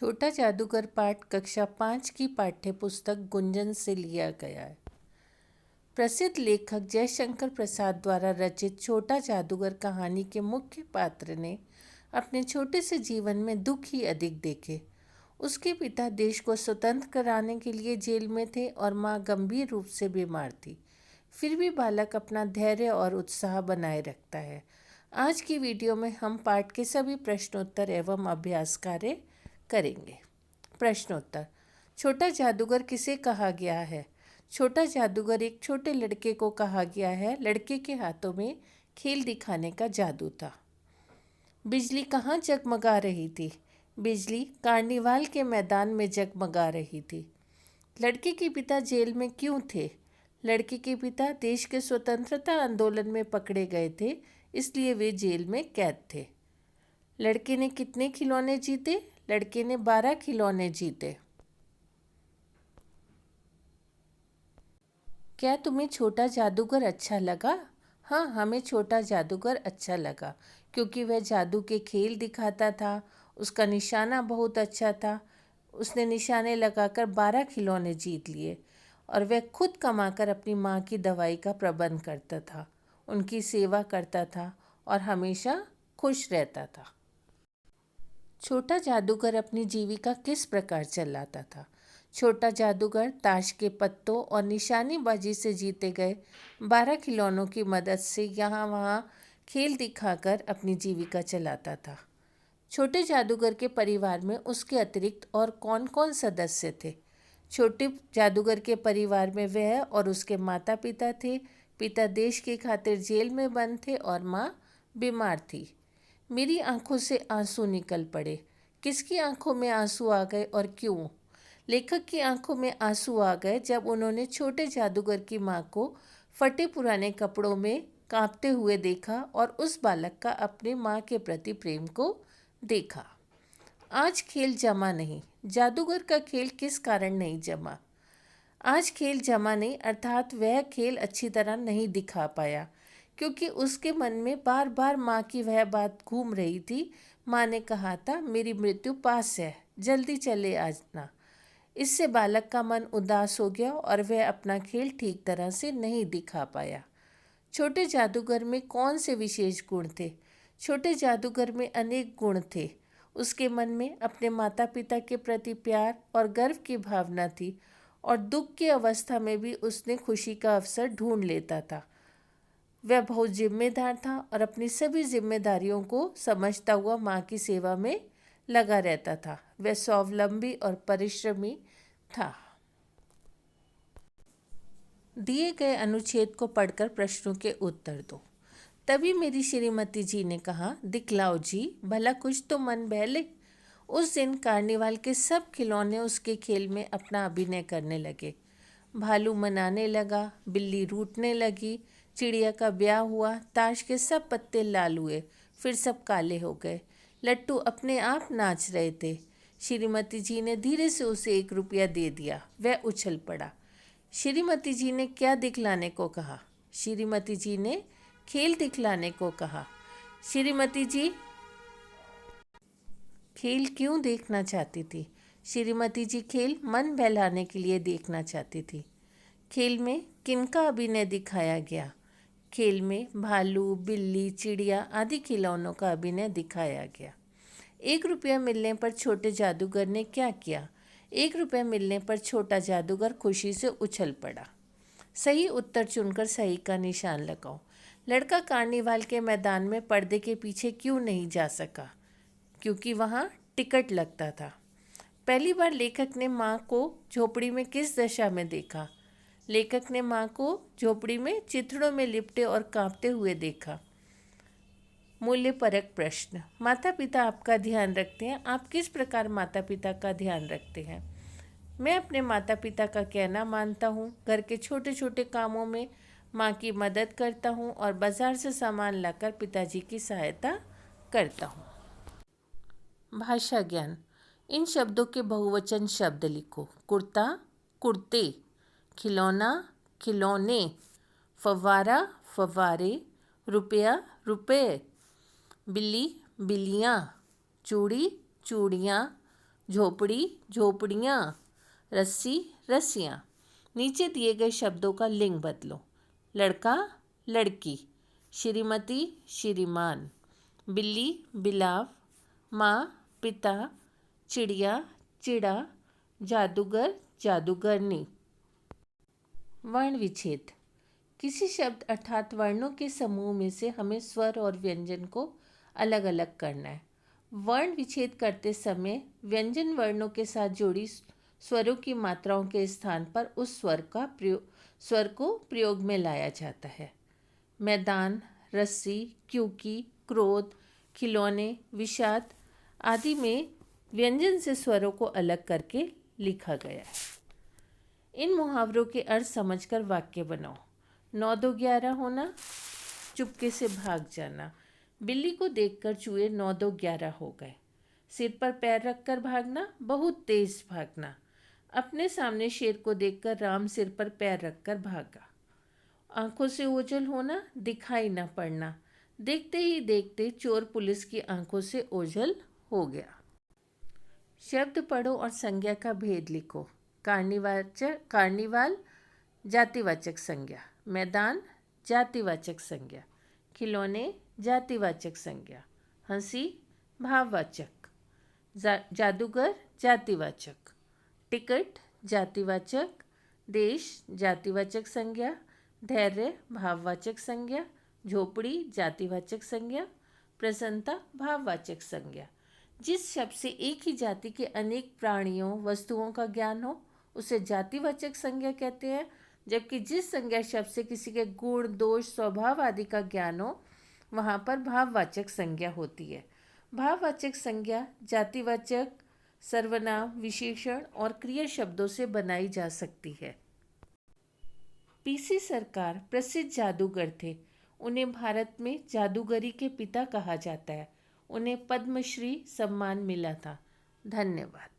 छोटा जादूगर पाठ कक्षा 5 की पाठ्य पुस्तक गुंजन से लिया गया है। प्रसिद्ध लेखक जयशंकर प्रसाद द्वारा रचित छोटा जादूगर कहानी के मुख्य पात्र ने अपने छोटे से जीवन में दुख ही अधिक देखे। उसके पिता देश को स्वतंत्र कराने के लिए जेल में थे और माँ गंभीर रूप से बीमार थी। फिर भी बालक अपना धैर्य और उत्साह बनाए रखता है। आज की वीडियो में हम पाठ के सभी प्रश्नोत्तर एवं अभ्यास कार्य करेंगे। प्रश्नोत्तर: छोटा जादूगर किसे कहा गया है? छोटा जादूगर एक छोटे लड़के को कहा गया है। लड़के के हाथों में खेल दिखाने का जादू था। बिजली कहाँ जगमगा रही थी? बिजली कार्निवाल के मैदान में जगमगा रही थी। लड़के के पिता जेल में क्यों थे? लड़के के पिता देश के स्वतंत्रता आंदोलन में पकड़े गए थे, इसलिए वे जेल में कैद थे। लड़के ने कितने खिलौने जीते? लड़के ने 12 खिलौने जीते। क्या तुम्हें छोटा जादूगर अच्छा लगा? हाँ, हमें छोटा जादूगर अच्छा लगा क्योंकि वह जादू के खेल दिखाता था। उसका निशाना बहुत अच्छा था। उसने निशाने लगाकर 12 खिलौने जीत लिए और वह खुद कमाकर अपनी माँ की दवाई का प्रबंध करता था, उनकी सेवा करता था और हमेशा खुश रहता था। छोटा जादूगर अपनी जीविका किस प्रकार चलाता था? छोटा जादूगर ताश के पत्तों और निशानेबाजी से जीते गए 12 खिलौनों की मदद से यहाँ वहाँ खेल दिखाकर अपनी जीविका चलाता था। छोटे जादूगर के परिवार में उसके अतिरिक्त और कौन कौन सदस्य थे? छोटे जादूगर के परिवार में वह और उसके माता पिता थे। पिता देश की खातिर जेल में बंद थे और माँ बीमार थी। मेरी आंखों से आंसू निकल पड़े। किसकी आंखों में आंसू आ गए और क्यों? लेखक की आंखों में आंसू आ गए जब उन्होंने छोटे जादूगर की माँ को फटे पुराने कपड़ों में कांपते हुए देखा और उस बालक का अपने माँ के प्रति प्रेम को देखा। आज खेल जमा नहीं। जादूगर का खेल किस कारण नहीं जमा? आज खेल जमा नहीं, अर्थात वह खेल अच्छी तरह नहीं दिखा पाया क्योंकि उसके मन में बार बार माँ की वह बात घूम रही थी। माँ ने कहा था, मेरी मृत्यु पास है, जल्दी चले आना। इससे बालक का मन उदास हो गया और वह अपना खेल ठीक तरह से नहीं दिखा पाया। छोटे जादूगर में कौन से विशेष गुण थे? छोटे जादूगर में अनेक गुण थे। उसके मन में अपने माता पिता के प्रति प्यार और गर्व की भावना थी और दुख की अवस्था में भी उसने खुशी का अवसर ढूंढ लेता था। वह बहुत जिम्मेदार था और अपनी सभी जिम्मेदारियों को समझता हुआ माँ की सेवा में लगा रहता था। वह स्वावलंबी और परिश्रमी था। दिए गए अनुच्छेद को पढ़कर प्रश्नों के उत्तर दो। तभी मेरी श्रीमती जी ने कहा, दिखलाओ जी, भला कुछ तो मन बहले। उस दिन कार्निवाल के सब खिलौने उसके खेल में अपना अभिनय करने लगे। भालू मनाने लगा, बिल्ली रूठने लगी, चिड़िया का ब्याह हुआ, ताश के सब पत्ते लाल हुए, फिर सब काले हो गए। लट्टू अपने आप नाच रहे थे। श्रीमती जी ने धीरे से उसे 1 रुपया दे दिया। वह उछल पड़ा। श्रीमती जी ने क्या दिखलाने को कहा? श्रीमती जी ने खेल दिखलाने को कहा। श्रीमती जी खेल क्यों देखना चाहती थी? श्रीमती जी खेल मन बहलाने के लिए देखना चाहती थी। खेल में किनका अभिनय दिखाया गया? खेल में भालू, बिल्ली, चिड़िया आदि खिलौनों का अभिनय दिखाया गया। 1 रुपया मिलने पर छोटे जादूगर ने क्या किया? 1 रुपया मिलने पर छोटा जादूगर खुशी से उछल पड़ा। सही उत्तर चुनकर सही का निशान लगाओ। लड़का कार्निवाल के मैदान में पर्दे के पीछे क्यों नहीं जा सका? क्योंकि वहाँ टिकट लगता था। पहली बार लेखक ने माँ को झोपड़ी में किस दशा में देखा? लेखक ने माँ को झोपड़ी में चिथड़ों में लिपटे और कांपते हुए देखा। मूल्यपरक प्रश्न: माता पिता आपका ध्यान रखते हैं, आप किस प्रकार माता पिता का ध्यान रखते हैं? मैं अपने माता पिता का कहना मानता हूँ, घर के छोटे छोटे कामों में माँ की मदद करता हूँ और बाजार से सामान लाकर पिताजी की सहायता करता हूँ। भाषा ज्ञान: इन शब्दों के बहुवचन शब्द लिखो। कुर्ता, कुर्ते, खिलौना, खिलौने, फव्वारा, फव्वारे, रुपया, रुपये, बिल्ली, बिल्लियाँ, चूड़ी, चूड़ियाँ, झोपड़ी, झोपड़ियाँ, रस्सी, रस्सियाँ। नीचे दिए गए शब्दों का लिंग बदलो। लड़का, लड़की, श्रीमती, श्रीमान, बिल्ली, बिलाव, माँ, पिता, चिड़िया, चिड़ा, जादूगर, जादूगरनी। वर्ण विच्छेद। किसी शब्द अर्थात वर्णों के समूह में से हमें स्वर और व्यंजन को अलग अलग करना है। वर्ण विच्छेद करते समय व्यंजन वर्णों के साथ जोड़ी स्वरों की मात्राओं के स्थान पर उस स्वर को प्रयोग में लाया जाता है। मैदान, रस्सी, क्योंकि, क्रोध, खिलौने, विषाद आदि में व्यंजन से स्वरों को अलग करके लिखा गया है। इन मुहावरों के अर्थ समझकर वाक्य बनाओ। 9 2 11 होना, चुपके से भाग जाना। बिल्ली को देखकर चूहे 9 2 11 हो गए। सिर पर पैर रखकर भागना, बहुत तेज भागना। अपने सामने शेर को देखकर राम सिर पर पैर रखकर भागा। आंखों से ओझल होना, दिखाई न पड़ना। देखते ही देखते चोर पुलिस की आंखों से ओझल हो गया। शब्द पढ़ो और संज्ञा का भेद लिखो। कार्निवाल, जातिवाचक संज्ञा। मैदान, जातिवाचक संज्ञा। खिलौने, जातिवाचक संज्ञा। हंसी, भाववाचक। जादूगर, जातिवाचक। टिकट, जातिवाचक। देश, जातिवाचक संज्ञा। धैर्य, भाववाचक संज्ञा। झोपड़ी, जातिवाचक संज्ञा। प्रसन्नता, भाववाचक संज्ञा। जिस शब्द से एक ही जाति के अनेक प्राणियों, वस्तुओं का ज्ञान हो उसे जातिवाचक संज्ञा कहते हैं, जबकि जिस संज्ञा शब्द से किसी के गुण, दोष, स्वभाव आदि का ज्ञान हो वहाँ पर भाववाचक संज्ञा होती है। भाववाचक संज्ञा जातिवाचक, सर्वनाम, विशेषण और क्रिया शब्दों से बनाई जा सकती है। पीसी सरकार प्रसिद्ध जादूगर थे। उन्हें भारत में जादूगरी के पिता कहा जाता है। उन्हें पद्मश्री सम्मान मिला था। धन्यवाद।